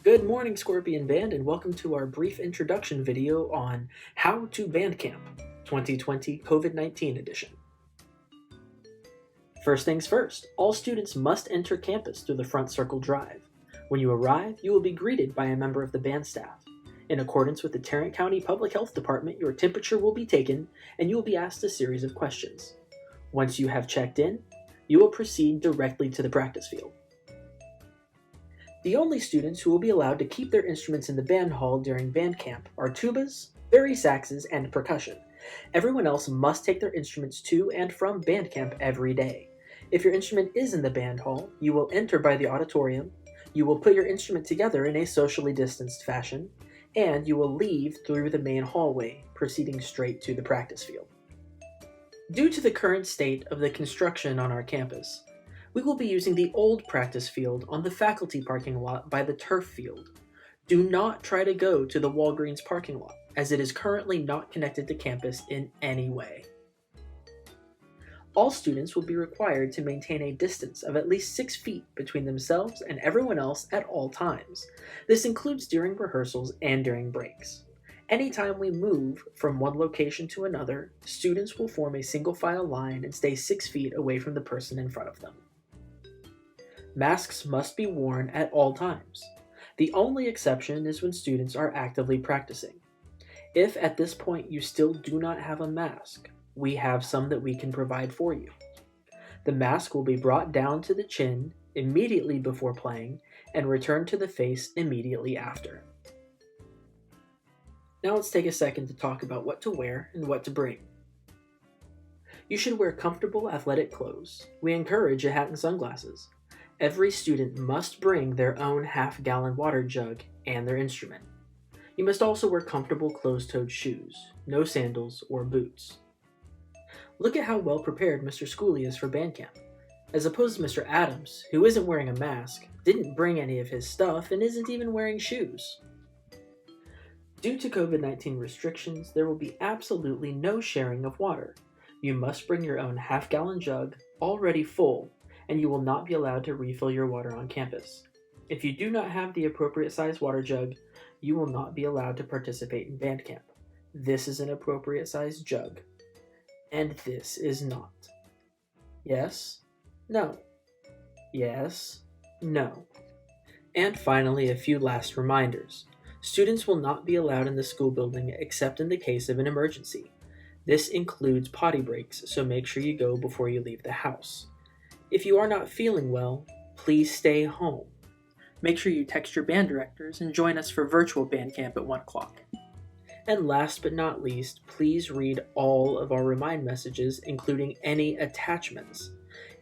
Good morning, Scorpion Band, and welcome to our brief introduction video on How to Bandcamp 2020 COVID-19 edition. First things first, all students must enter campus through the front circle drive. When you arrive, you will be greeted by a member of the band staff. In accordance with the Tarrant County Public Health Department, your temperature will be taken and you will be asked a series of questions. Once you have checked in, you will proceed directly to the practice field. The only students who will be allowed to keep their instruments in the band hall during band camp are tubas, bari saxes, and percussion. Everyone else must take their instruments to and from band camp every day. If your instrument is in the band hall, you will enter by the auditorium, you will put your instrument together in a socially distanced fashion, and you will leave through the main hallway, proceeding straight to the practice field. Due to the current state of the construction on our campus, we will be using the old practice field on the faculty parking lot by the turf field. Do not try to go to the Walgreens parking lot, as it is currently not connected to campus in any way. All students will be required to maintain a distance of at least 6 feet between themselves and everyone else at all times. This includes during rehearsals and during breaks. Anytime we move from one location to another, students will form a single file line and stay 6 feet away from the person in front of them. Masks must be worn at all times. The only exception is when students are actively practicing. If at this point you still do not have a mask, we have some that we can provide for you. The mask will be brought down to the chin immediately before playing and returned to the face immediately after. Now let's take a second to talk about what to wear and what to bring. You should wear comfortable athletic clothes. We encourage a hat and sunglasses. Every student must bring their own half-gallon water jug and their instrument. You must also wear comfortable closed-toed shoes, no sandals or boots. Look at how well prepared Mr. Schooley is for band camp, as opposed to Mr. Adams, who isn't wearing a mask, didn't bring any of his stuff, and isn't even wearing shoes. Due to COVID-19 restrictions, there will be absolutely no sharing of water. You must bring your own half-gallon jug, already full, and you will not be allowed to refill your water on campus. If you do not have the appropriate size water jug, you will not be allowed to participate in band camp. This is an appropriate size jug, and this is not. Yes, no. Yes, no. And finally, a few last reminders. Students will not be allowed in the school building except in the case of an emergency. This includes potty breaks, so make sure you go before you leave the house. If you are not feeling well, please stay home. Make sure you text your band directors and join us for virtual band camp at 1 o'clock. And last but not least, please read all of our remind messages, including any attachments.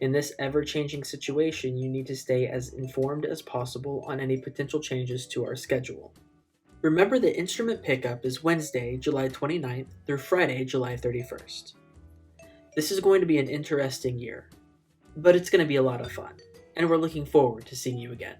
In this ever-changing situation, you need to stay as informed as possible on any potential changes to our schedule. Remember that instrument pickup is Wednesday, July 29th through Friday, July 31st. This is going to be an interesting year, but it's going to be a lot of fun, and we're looking forward to seeing you again.